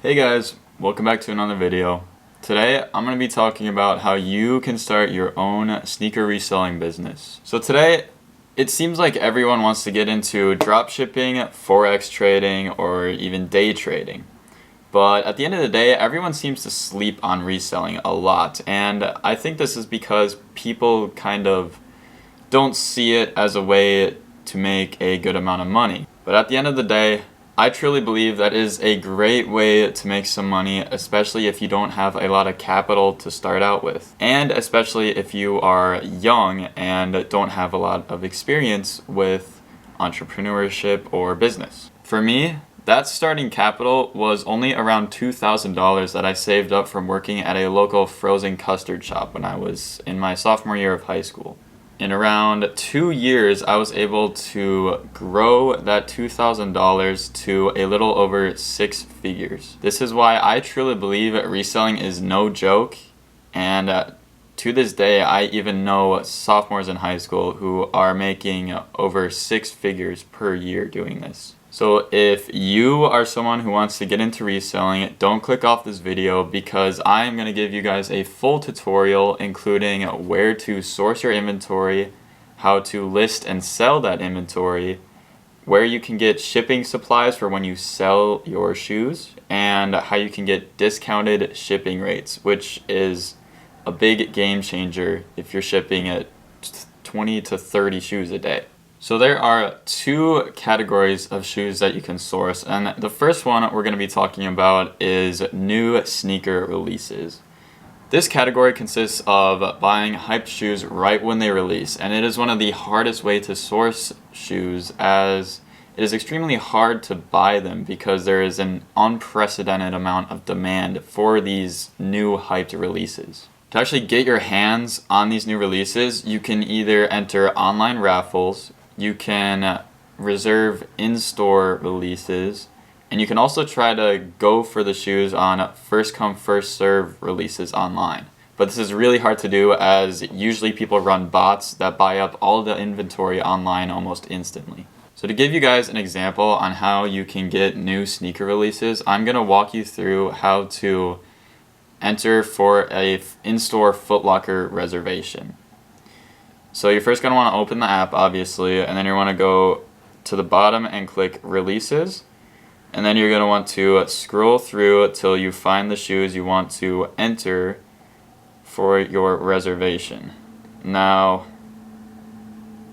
Hey guys, welcome back to another video. Today I'm going to be talking about how you can start your own sneaker reselling business. So today it seems like everyone wants to get into dropshipping, forex trading, or even day trading. But at the end of the day, everyone seems to sleep on reselling a lot, and I think this is because people kind of don't see it as a way to make a good amount of money. But at the end of the day, I truly believe that is a great way to make some money, especially if you don't have a lot of capital to start out with. And especially if you are young and don't have a lot of experience with entrepreneurship or business. For me, that starting capital was only around $2,000 that I saved up from working at a local frozen custard shop when I was in my sophomore year of high school. In around 2 years, I was able to grow that $2,000 to a little over 6 figures. This is why I truly believe reselling is no joke, and to this day, I even know sophomores in high school who are making over 6 figures per year doing this. So if you are someone who wants to get into reselling, don't click off this video because I am going to give you guys a full tutorial including where to source your inventory, how to list and sell that inventory, where you can get shipping supplies for when you sell your shoes, and how you can get discounted shipping rates, which is a big game changer if you're shipping at 20 to 30 shoes a day. So there are 2 categories of shoes that you can source, and the first one we're going to be talking about is new sneaker releases. This category consists of buying hyped shoes right when they release, and it is one of the hardest ways to source shoes as it is extremely hard to buy them because there is an unprecedented amount of demand for these new hyped releases. To actually get your hands on these new releases, you can either enter online raffles, you can reserve in-store releases, and you can also try to go for the shoes on first come first serve releases online. But this is really hard to do as usually people run bots that buy up all the inventory online almost instantly. So to give you guys an example on how you can get new sneaker releases, I'm going to walk you through how to enter for a in-store Foot Locker reservation. So you're first going to want to open the app, obviously, and then you want to go to the bottom and click Releases. And then you're going to want to scroll through until you find the shoes you want to enter for your reservation. Now,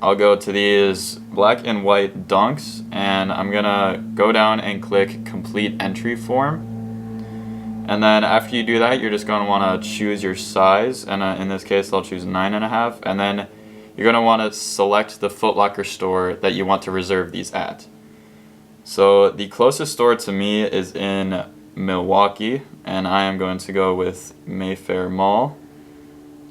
I'll go to these black and white Dunks, and I'm going to go down and click Complete Entry Form. And then after you do that, you're just going to want to choose your size, and in this case I'll choose 9.5, and then you're going to want to select the Foot Locker store that you want to reserve these at. So the closest store to me is in Milwaukee, and I am going to go with Mayfair Mall.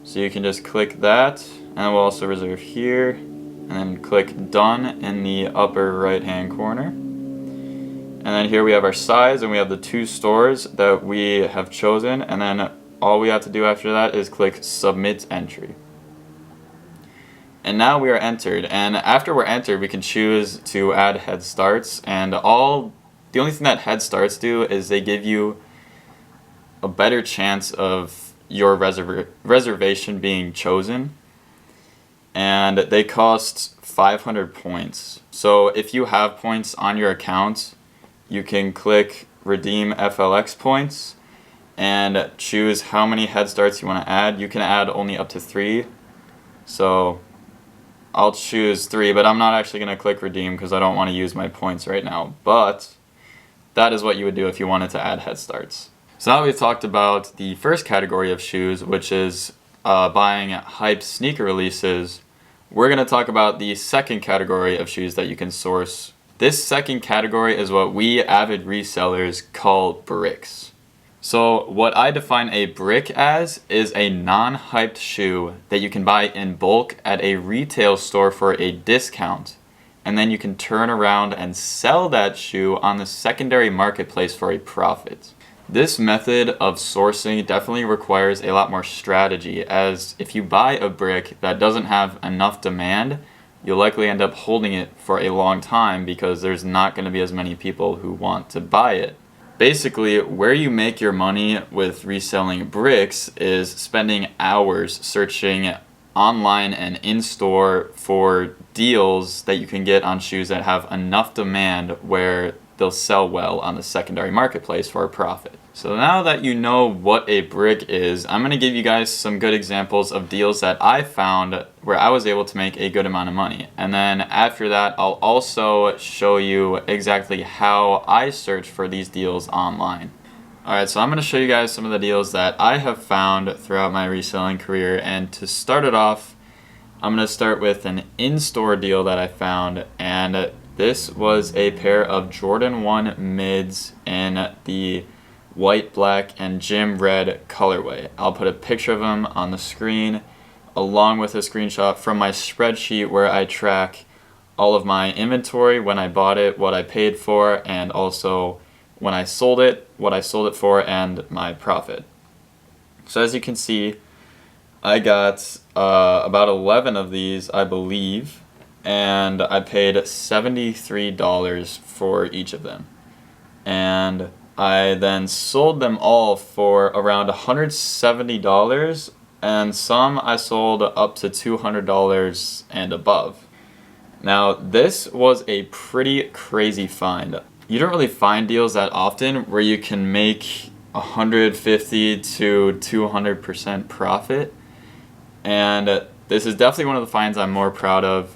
So you can just click that, and we'll also reserve here, and then click Done in the upper right hand corner. And then here we have our size, and we have the 2 stores that we have chosen, and then all we have to do after that is click Submit Entry. And now we are entered, and after we're entered we can choose to add head starts, and the only thing that head starts do is they give you a better chance of your reservation being chosen, and they cost 500 points. So if you have points on your account, you can click Redeem FLX points and choose how many head starts you want to add. You can add only up to 3, so I'll choose 3, but I'm not actually going to click Redeem because I don't want to use my points right now. But that is what you would do if you wanted to add head starts. So now we've talked about the first category of shoes, which is buying hyped sneaker releases. We're going to talk about the second category of shoes that you can source. This second category is what we avid resellers call bricks. So what I define a brick as is a non-hyped shoe that you can buy in bulk at a retail store for a discount, and then you can turn around and sell that shoe on the secondary marketplace for a profit. This method of sourcing definitely requires a lot more strategy, as if you buy a brick that doesn't have enough demand, you'll likely end up holding it for a long time because there's not going to be as many people who want to buy it. basically, where you make your money with reselling bricks is spending hours searching online and in-store for deals that you can get on shoes that have enough demand where they'll sell well on the secondary marketplace for a profit. So now that you know what a brick is, I'm going to give you guys some good examples of deals that I found where I was able to make a good amount of money. And then after that, I'll also show you exactly how I search for these deals online. Alright, so I'm going to show you guys some of the deals that I have found throughout my reselling career. And to start it off, I'm going to start with an in-store deal that I found. And this was a pair of Jordan 1 mids in the white, black, and gym red colorway. I'll put a picture of them on the screen along with a screenshot from my spreadsheet where I track all of my inventory, when I bought it, what I paid for, and also when I sold it, what I sold it for, and my profit. So as you can see, I got about 11 of these, I believe, and I paid $73 for each of them. And I then sold them all for around $170, and some I sold up to $200 and above. Now, this was a pretty crazy find. You don't really find deals that often where you can make 150 to 200% profit, and this is definitely one of the finds I'm more proud of.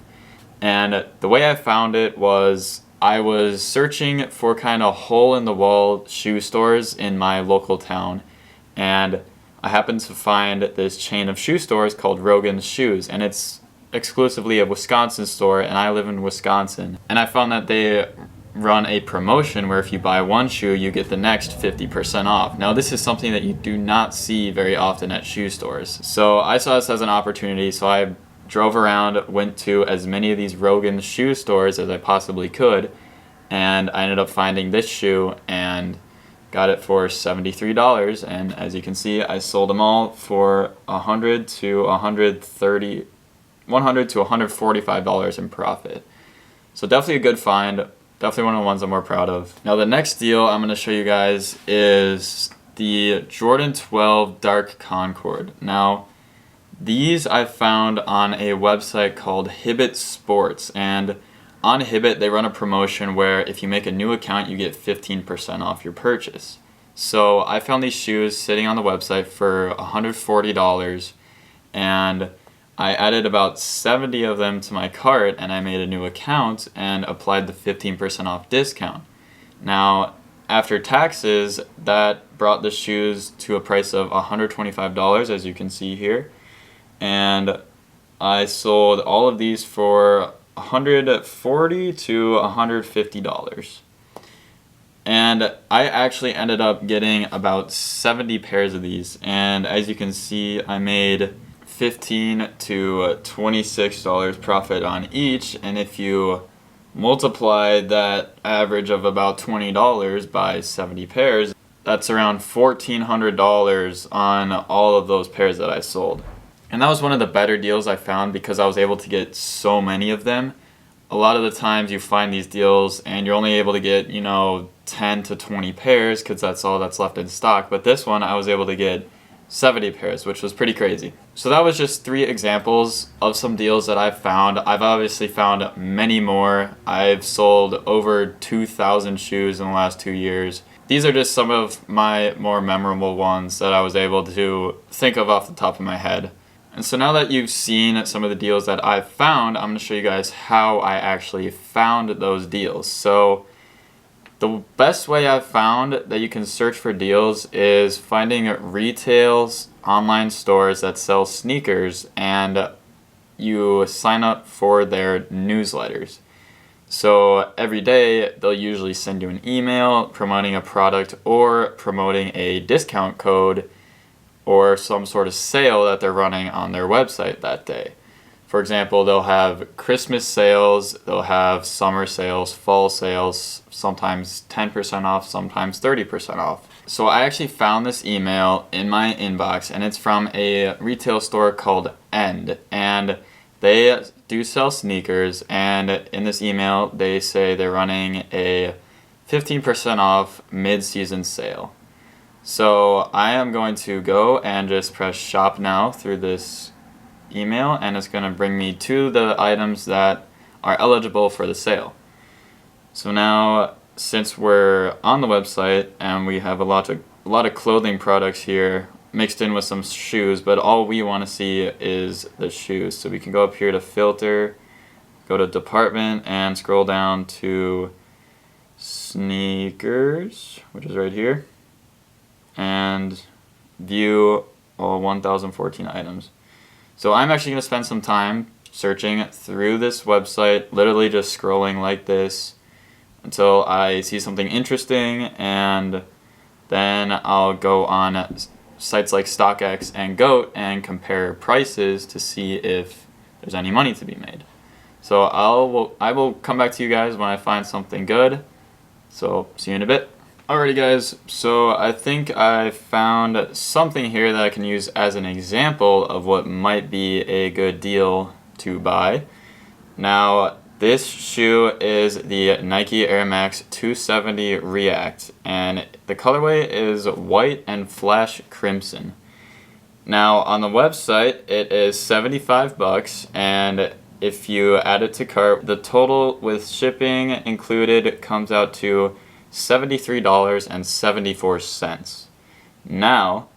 And the way I found it was I was searching for kind of hole-in-the-wall shoe stores in my local town, and I happened to find this chain of shoe stores called Rogan's Shoes, and it's exclusively a Wisconsin store, and I live in Wisconsin. And I found that they run a promotion where if you buy one shoe, you get the next 50% off. Now, this is something that you do not see very often at shoe stores. So I saw this as an opportunity, so I drove around, went to as many of these Rogan shoe stores as I possibly could, and I ended up finding this shoe and got it for $73. And as you can see, I sold them all for $100 to $145 in profit. So definitely a good find. Definitely one of the ones I'm more proud of. Now the next deal I'm going to show you guys is the Jordan 12 Dark Concord. Now, these I found on a website called Hibbett Sports, and on Hibbett they run a promotion where if you make a new account you get 15% off your purchase. So I found these shoes sitting on the website for $140, and I added about 70 of them to my cart, and I made a new account and applied the 15% off discount. Now, after taxes, that brought the shoes to a price of $125, as you can see here. And I sold all of these for $140 to $150. And I actually ended up getting about 70 pairs of these. And as you can see, I made $15 to $26 profit on each. And if you multiply that average of about $20 by 70 pairs, that's around $1,400 on all of those pairs that I sold. And that was one of the better deals I found because I was able to get so many of them. A lot of the times you find these deals and you're only able to get, 10 to 20 pairs because that's all that's left in stock. But this one I was able to get 70 pairs, which was pretty crazy. So that was just 3 examples of some deals that I've found. I've obviously found many more. I've sold over 2,000 shoes in the last 2 years. These are just some of my more memorable ones that I was able to think of off the top of my head. And so now that you've seen some of the deals that I've found, I'm going to show you guys how I actually found those deals. So the best way I've found that you can search for deals is finding retail online stores that sell sneakers, and you sign up for their newsletters. So every day they'll usually send you an email promoting a product or promoting a discount code or some sort of sale that they're running on their website that day. For example, they'll have Christmas sales, they'll have summer sales, fall sales, sometimes 10% off, sometimes 30% off. So I actually found this email in my inbox, and it's from a retail store called End, and they do sell sneakers, and in this email they say they're running a 15% off mid-season sale. So I am going to go and just press shop now through this email, and it's going to bring me to the items that are eligible for the sale. So now, since we're on the website and we have a lot of clothing products here mixed in with some shoes, but all we want to see is the shoes. So we can go up here to filter, go to department, and scroll down to sneakers, which is right here, and view all 1014 items. So I'm actually going to spend some time searching through this website, literally just scrolling like this until I see something interesting, and then I'll go on sites like StockX and Goat and compare prices to see if there's any money to be made. So I will come back to you guys when I find something good. So see you in a bit. Alrighty guys, so I think I found something here that I can use as an example of what might be a good deal to buy. Now, this shoe is the Nike Air Max 270 React, and the colorway is white and flash crimson. Now, on the website, it is $75, and if you add it to cart, the total with shipping included comes out to $73.74. Now,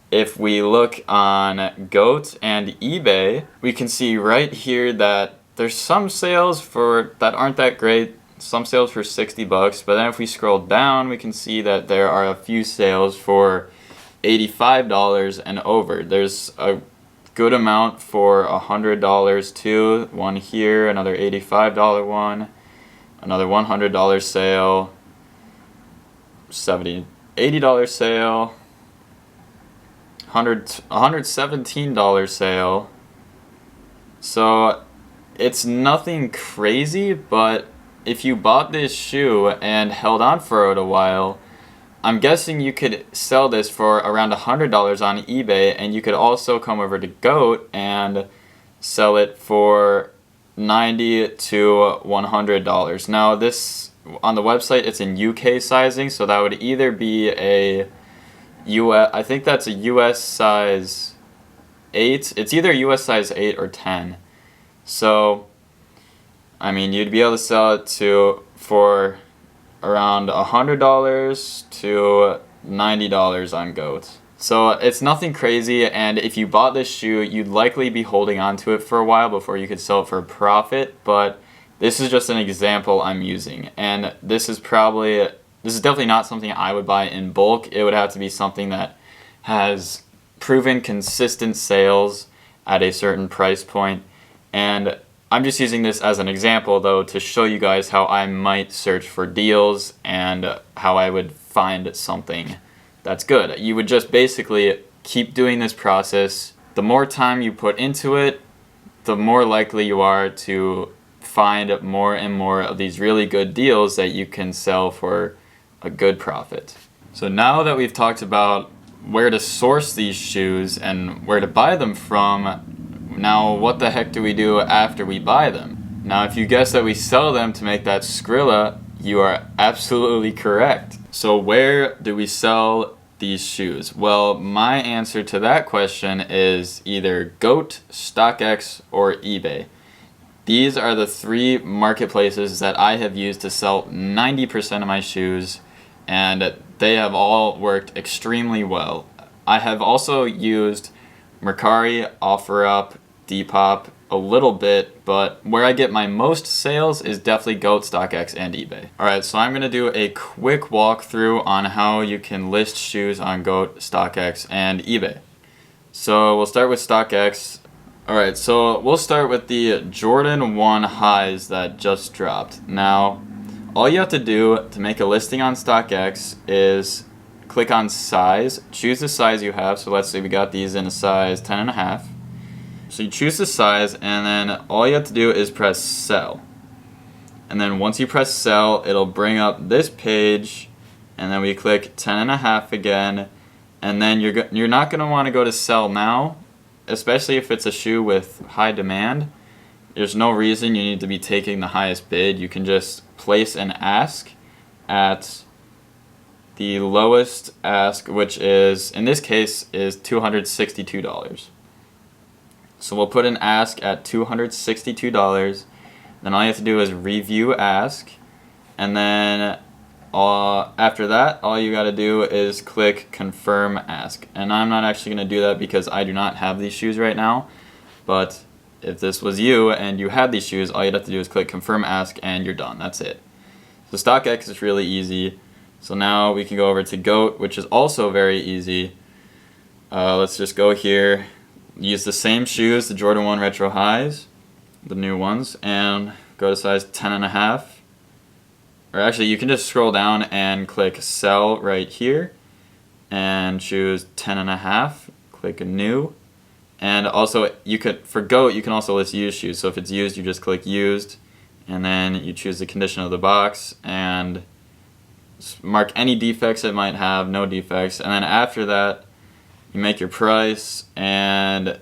if we look on Goat and eBay, we can see right here that there's some sales that aren't that great, some sales for $60, but then if we scroll down, we can see that there are a few sales for $85 and over. There's a good amount for $100 too, one here, another $85 one, another $100 sale, $80 sale, $117 sale. So it's nothing crazy, but if you bought this shoe and held on for it a while, I'm guessing you could sell this for around $100 on eBay, and you could also come over to Goat and sell it for $90 to $100. Now this, on the website, it's in UK sizing, so that would either be a US, I think that's a US size 8. It's either US size 8 or 10. So, I mean, you'd be able to sell it for around $100 to $90 on Goat. So it's nothing crazy, and if you bought this shoe, you'd likely be holding on to it for a while before you could sell it for a profit, but this is just an example I'm using, and this is definitely not something I would buy in bulk. It would have to be something that has proven consistent sales at a certain price point. And I'm just using this as an example, though, to show you guys how I might search for deals and how I would find something that's good. You would just basically keep doing this process. The more time you put into it, the more likely you are to find more and more of these really good deals that you can sell for a good profit. So now that we've talked about where to source these shoes and where to buy them from, now what the heck do we do after we buy them? Now if you guess that we sell them to make that Skrilla, you are absolutely correct. So where do we sell these shoes? Well, my answer to that question is either Goat, StockX, or eBay. These are the three marketplaces that I have used to sell 90% of my shoes, and they have all worked extremely well. I have also used Mercari, OfferUp, Depop a little bit, but where I get my most sales is definitely Goat, StockX, and eBay. Alright, so I'm going to do a quick walkthrough on how you can list shoes on Goat, StockX, and eBay. So we'll start with StockX. Alright, so we'll start with the Jordan 1 highs that just dropped. Now, all you have to do to make a listing on StockX is click on size, choose the size you have. So let's say we got these in a size 10.5. So you choose the size, and then all you have to do is press sell. And then once you press sell, it'll bring up this page, and then we click 10.5 again, and then you're not going to want to go to sell now, especially if it's a shoe with high demand. There's no reason you need to be taking the highest bid. You can just place an ask, at the lowest ask, which is, in this case, is $262. So we'll put an ask at $262. Then all you have to do is review ask, and then after that, all you got to do is click confirm ask. And I'm not actually going to do that because I do not have these shoes right now, but if this was you and you had these shoes, all you'd have to do is click confirm ask and you're done. That's it. So StockX is really easy. So now we can go over to GOAT, which is also very easy. Let's just go here, use the same shoes, the Jordan 1 Retro Highs, the new ones, and go to size 10.5. Or actually, you can just scroll down and click sell right here and choose 10.5, click new. And also, for GOAT, you can also list used shoes. So if it's used, you just click used, and then you choose the condition of the box and mark any defects it might have, no defects, and then after that you make your price, and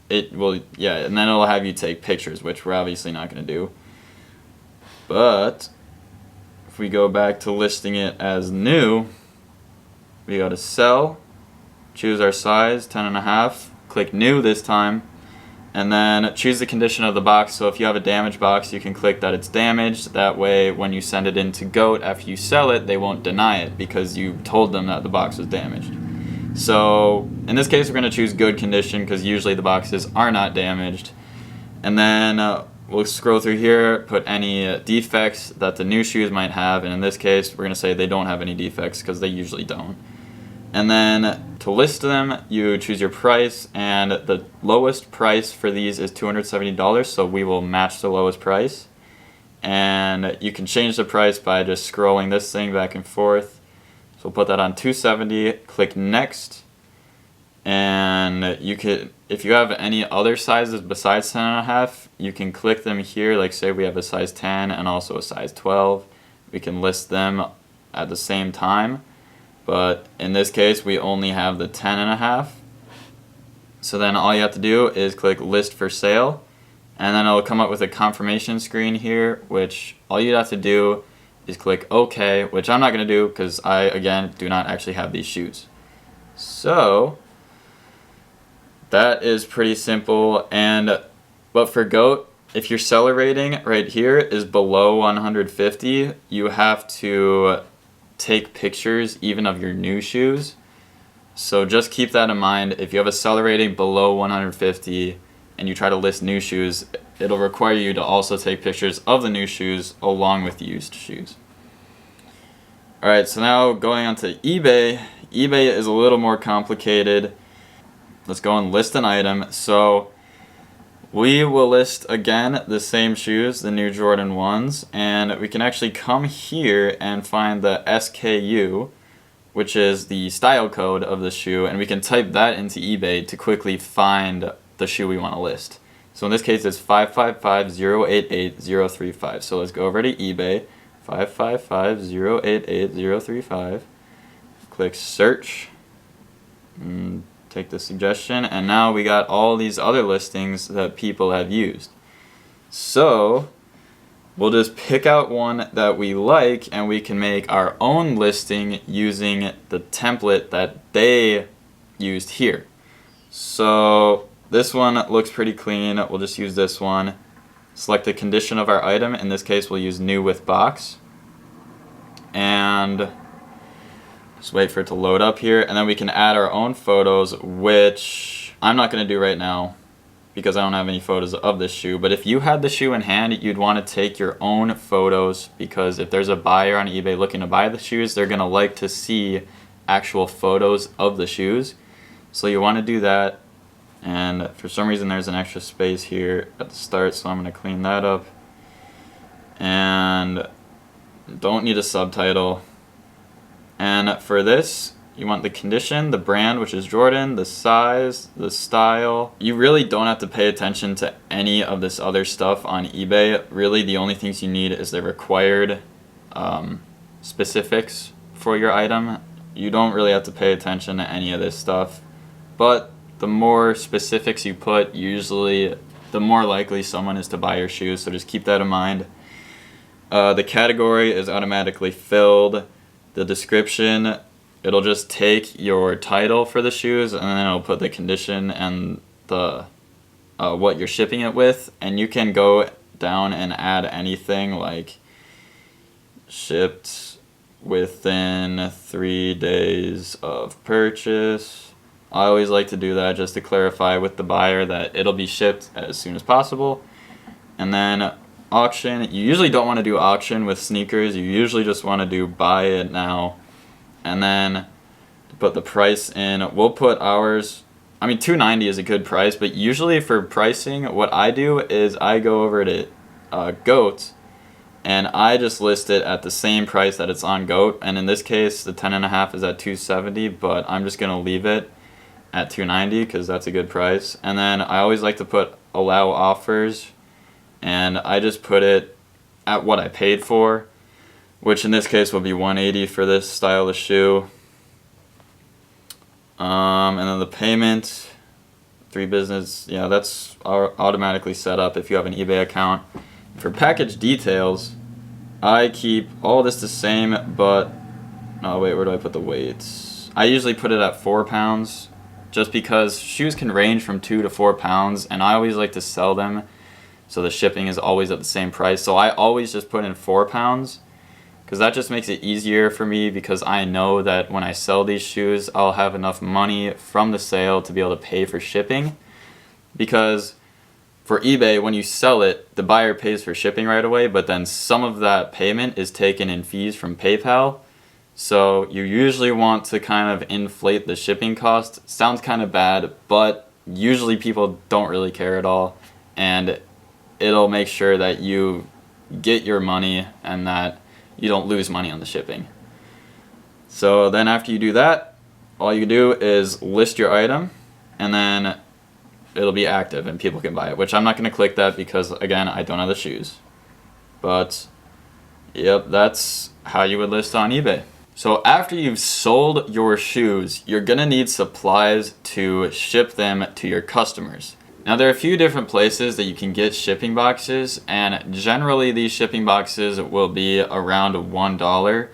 and then it'll have you take pictures, which we're obviously not going to do. But if we go back to listing it as new, we go to sell, choose our size 10.5, click new this time, and then choose the condition of the box. So if you have a damaged box, you can click that it's damaged. That way, when you send it into GOAT, after you sell it, they won't deny it because you told them that the box was damaged. So in this case, we're going to choose good condition because usually the boxes are not damaged. And then we'll scroll through here, put any defects that the new shoes might have. And in this case, we're going to say they don't have any defects because they usually don't. And then to list them, you choose your price, and the lowest price for these is $270, so we will match the lowest price. And you can change the price by just scrolling this thing back and forth. So we'll put that on $270, click next, and you could, if you have any other sizes besides 10.5, you can click them here. Like say we have a size 10 and also a size 12. We can list them at the same time. But in this case, we only have the 10.5. So then all you have to do is click list for sale, and then it'll come up with a confirmation screen here, which all you have to do is click OK, which I'm not going to do because I, again, do not actually have these shoes. So that is pretty simple. But for GOAT, if your seller rating right here is below 150, you have to take pictures even of your new shoes. So just keep that in mind. If you have a seller rating below 150 and you try to list new shoes, it'll require you to also take pictures of the new shoes along with used shoes. Alright, so now going on to eBay. eBay is a little more complicated. Let's go and list an item. So we will list again the same shoes, the new Jordan 1s, and we can actually come here and find the SKU, which is the style code of the shoe, and we can type that into eBay to quickly find the shoe we want to list. So in this case it's 555088035. So let's go over to eBay, 555088035, click search, take the suggestion, and now we got all these other listings that people have used. So we'll just pick out one that we like, and we can make our own listing using the template that they used here. So this one looks pretty clean. We'll just use this one. Select the condition of our item. In this case, we'll use new with box. And just wait for it to load up here, and then we can add our own photos, which I'm not going to do right now because I don't have any photos of this shoe. But if you had the shoe in hand, you'd want to take your own photos, because if there's a buyer on eBay looking to buy the shoes, they're going to like to see actual photos of the shoes. So you want to do that. And for some reason there's an extra space here at the start, so I'm going to clean that up. And don't need a subtitle. And for this, you want the condition, the brand, which is Jordan, the size, the style. You really don't have to pay attention to any of this other stuff on eBay. Really, the only things you need is the required specifics for your item. You don't really have to pay attention to any of this stuff. But the more specifics you put, usually the more likely someone is to buy your shoes, so just keep that in mind. The category is automatically filled. The description, it'll just take your title for the shoes, and then it'll put the condition and the what you're shipping it with, and you can go down and add anything like shipped within 3 days of purchase. I always like to do that just to clarify with the buyer that it'll be shipped as soon as possible. And then auction, you usually don't want to do auction with sneakers. You usually just want to do buy it now. And then to put the price in, we'll put ours, I mean $290 is a good price, but usually for pricing, what I do is I go over to GOAT, and I just list it at the same price that it's on GOAT. And in this case, the 10.5 is at $270, but I'm just gonna leave it at $290 because that's a good price. And then I always like to put allow offers, and I just put it at what I paid for, which in this case will be $180 for this style of shoe. And then the payment, 3 business, yeah, that's automatically set up if you have an eBay account. For package details, I keep all this the same, but oh wait, where do I put the weights? I usually put it at 4 pounds, just because shoes can range from 2 to 4 pounds, and I always like to sell them so the shipping is always at the same price. So I always just put in 4 pounds, because that just makes it easier for me, because I know that when I sell these shoes, I'll have enough money from the sale to be able to pay for shipping. Because for eBay, when you sell it, the buyer pays for shipping right away, but then some of that payment is taken in fees from PayPal. So you usually want to kind of inflate the shipping cost. Sounds kind of bad, but usually people don't really care at all, and it'll make sure that you get your money and that you don't lose money on the shipping. So then after you do that, all you do is list your item, and then it'll be active and people can buy it, which I'm not going to click that because, again, I don't have the shoes. But yep, that's how you would list on eBay. So after you've sold your shoes, you're going to need supplies to ship them to your customers. Now, there are a few different places that you can get shipping boxes, and generally these shipping boxes will be around $1,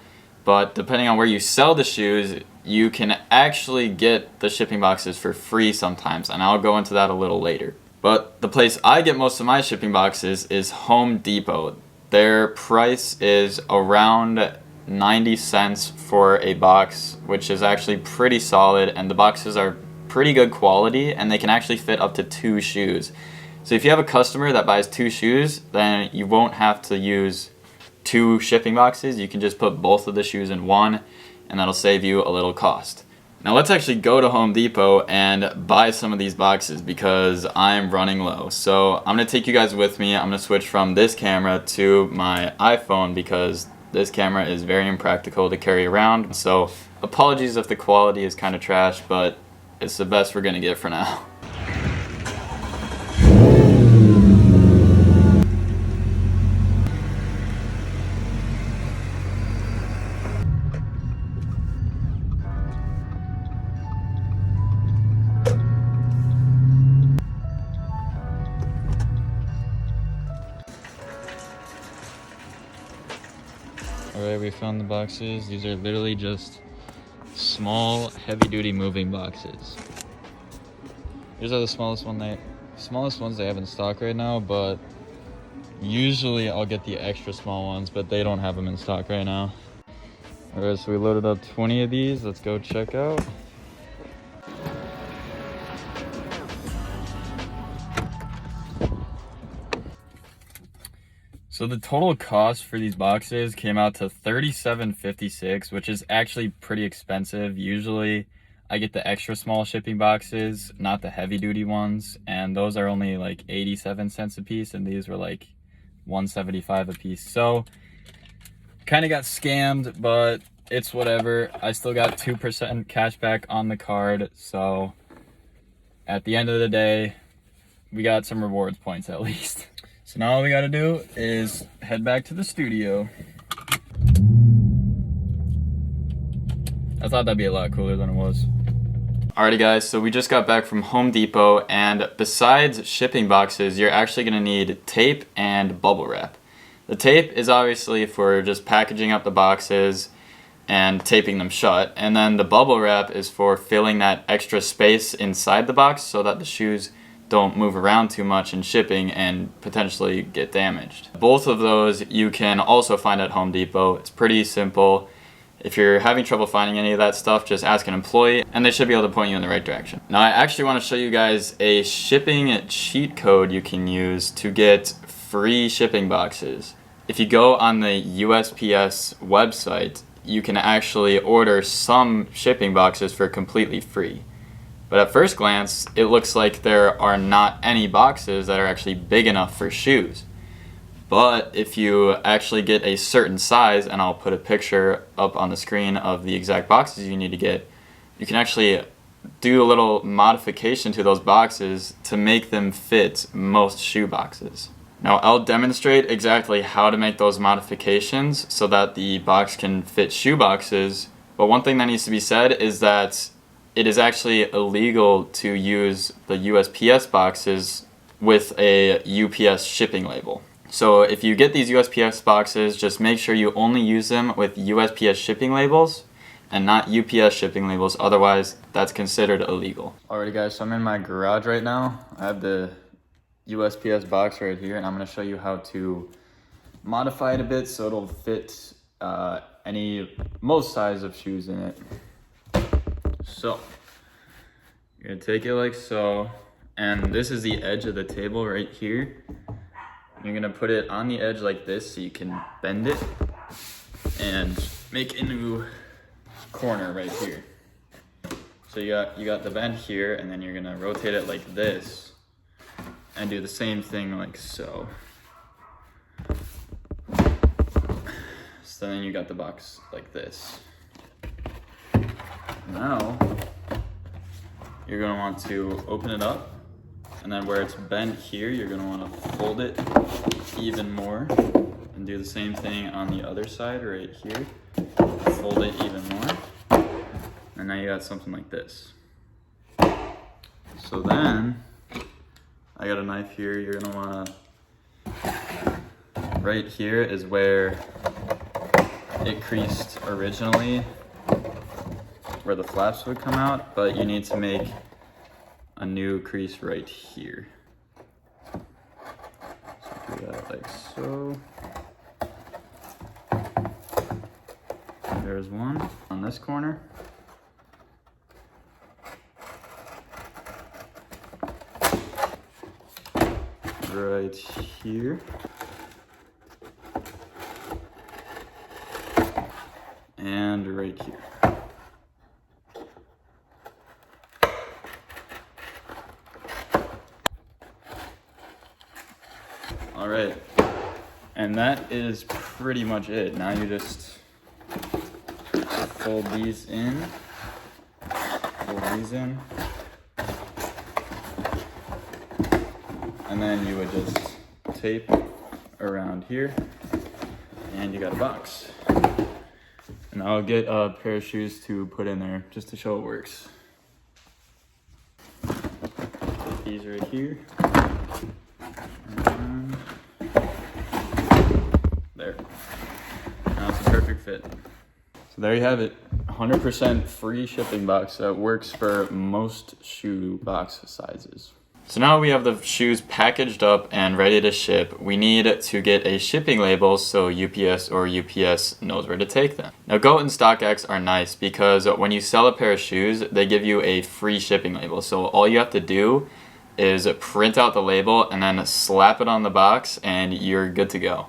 but depending on where you sell the shoes, you can actually get the shipping boxes for free sometimes, and I'll go into that a little later. But the place I get most of my shipping boxes is Home Depot. Their price is around 90 cents for a box, which is actually pretty solid, and the boxes are pretty good quality, and they can actually fit up to 2 shoes. So if you have a customer that buys 2 shoes, then you won't have to use 2 shipping boxes. You can just put both of the shoes in one, and that'll save you a little cost. Now let's actually go to Home Depot and buy some of these boxes because I'm running low. So I'm gonna take you guys with me. I'm gonna switch from this camera to my iPhone because this camera is very impractical to carry around. So apologies if the quality is kind of trash, but it's the best we're gonna get for now. Alright, we found the boxes. These are literally just small, heavy-duty moving boxes. These are the smallest ones they have in stock right now, but usually I'll get the extra small ones, but they don't have them in stock right now. Alright, so we loaded up 20 of these. Let's go check out. So the total cost for these boxes came out to $37.56, which is actually pretty expensive. Usually I get the extra small shipping boxes, not the heavy duty ones, and those are only like 87 cents a piece, and these were like $1.75 a piece. So kind of got scammed, but it's whatever. I still got 2% cash back on the card, so at the end of the day, we got some rewards points at least. So now all we gotta do is head back to the studio. I thought that'd be a lot cooler than it was. Alrighty guys, so we just got back from Home Depot, and besides shipping boxes, you're actually gonna need tape and bubble wrap. The tape is obviously for just packaging up the boxes and taping them shut, and then the bubble wrap is for filling that extra space inside the box so that the shoes don't move around too much in shipping and potentially get damaged. Both of those you can also find at Home Depot. It's pretty simple. If you're having trouble finding any of that stuff, just ask an employee and they should be able to point you in the right direction. Now I actually want to show you guys a shipping cheat code you can use to get free shipping boxes. If you go on the USPS website, you can actually order some shipping boxes for completely free. But at first glance, it looks like there are not any boxes that are actually big enough for shoes. But if you actually get a certain size, and I'll put a picture up on the screen of the exact boxes you need to get, you can actually do a little modification to those boxes to make them fit most shoe boxes. Now I'll demonstrate exactly how to make those modifications so that the box can fit shoe boxes, but one thing that needs to be said is that it is actually illegal to use the USPS boxes with a UPS shipping label. So if you get these USPS boxes, just make sure you only use them with USPS shipping labels and not UPS shipping labels, otherwise that's considered illegal. Alrighty guys, so I'm in my garage right now. I have the USPS box right here and I'm going to show you how to modify it a bit so it'll fit most size of shoes in it. So you're going to take it like so, and this is the edge of the table right here. You're going to put it on the edge like this so you can bend it and make a new corner right here. So you got the bend here, and then you're going to rotate it like this and do the same thing like so. So then you got the box like this. Now you're going to want to open it up, and then where it's bent here, you're going to want to fold it even more and do the same thing on the other side right here. Fold it even more, and now you got something like this. So then I got a knife here. You're going to want to, right here is where it creased originally, where the flaps would come out, but you need to make a new crease right here. So do that like so. There's one on this corner. Right here. And right here. All right, and that is pretty much it. Now you just fold these in, and then you would just tape around here, and you got a box. And I'll get a pair of shoes to put in there just to show it works. Put these right here. And there. Now it's a perfect fit. So there you have it. 100% free shipping box that works for most shoe box sizes. So now we have the shoes packaged up and ready to ship. We need to get a shipping label so UPS or UPS knows where to take them. Now Goat and StockX are nice because when you sell a pair of shoes, they give you a free shipping label. So all you have to do is print out the label and then slap it on the box and you're good to go.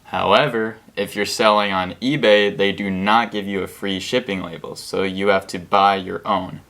However, if you're selling on eBay, they do not give you a free shipping label, so you have to buy your own.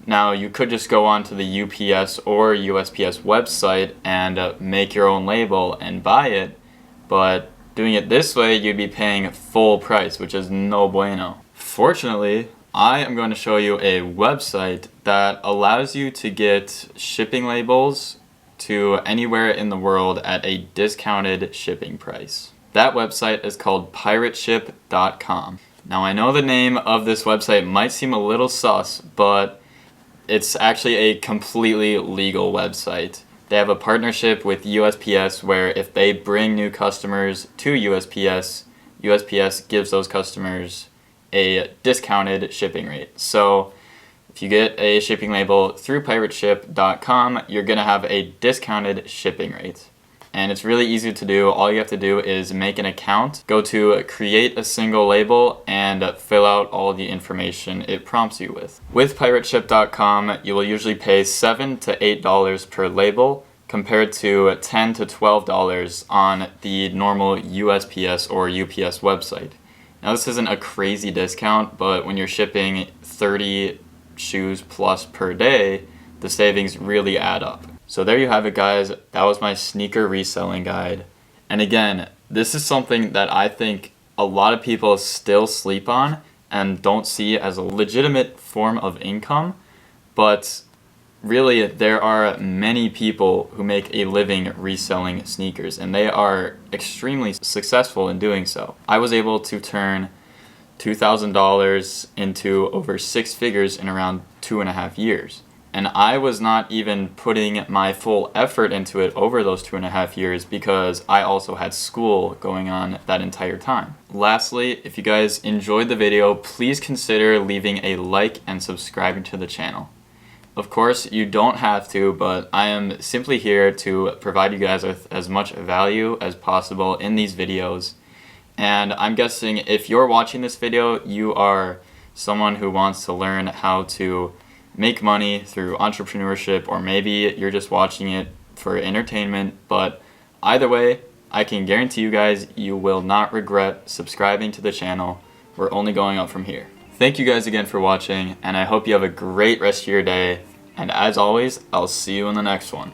Now, you could just go onto the UPS or USPS website and make your own label and buy it, but doing it this way, you'd be paying full price, which is no bueno. Fortunately, I am going to show you a website that allows you to get shipping labels to anywhere in the world at a discounted shipping price. That website is called Pirateshipcom. Now, I know the name of this website might seem a little sus, but it's actually a completely legal website. They have a partnership with USPS where if they bring new customers to USPS, USPS gives those customers a discounted shipping rate. So if you get a shipping label through Pirateshipcom, you're going to have a discounted shipping rate. And it's really easy to do. All you have to do is make an account, go to create a single label, and fill out all the information it prompts you with. With Pirateship.com, you will usually pay $7 to $8 per label compared to $10 to $12 on the normal USPS or UPS website. Now this isn't a crazy discount, but when you're shipping 30 shoes plus per day, the savings really add up. So there you have it, guys. That was my sneaker reselling guide. And again, this is something that I think a lot of people still sleep on and don't see as a legitimate form of income. But really, there are many people who make a living reselling sneakers, and they are extremely successful in doing so. I was able to turn $2,000 into over 6 figures in around 2.5 years. And I was not even putting my full effort into it over those 2.5 years because I also had school going on that entire time. Lastly, if you guys enjoyed the video, please consider leaving a like and subscribing to the channel. Of course, you don't have to, but I am simply here to provide you guys with as much value as possible in these videos. And I'm guessing if you're watching this video, you are someone who wants to learn how to make money through entrepreneurship, or maybe you're just watching it for entertainment. But either way, I can guarantee you guys you will not regret subscribing to the channel. We're only going up from here. Thank you guys again for watching, and I hope you have a great rest of your day. And as always, I'll see you in the next one.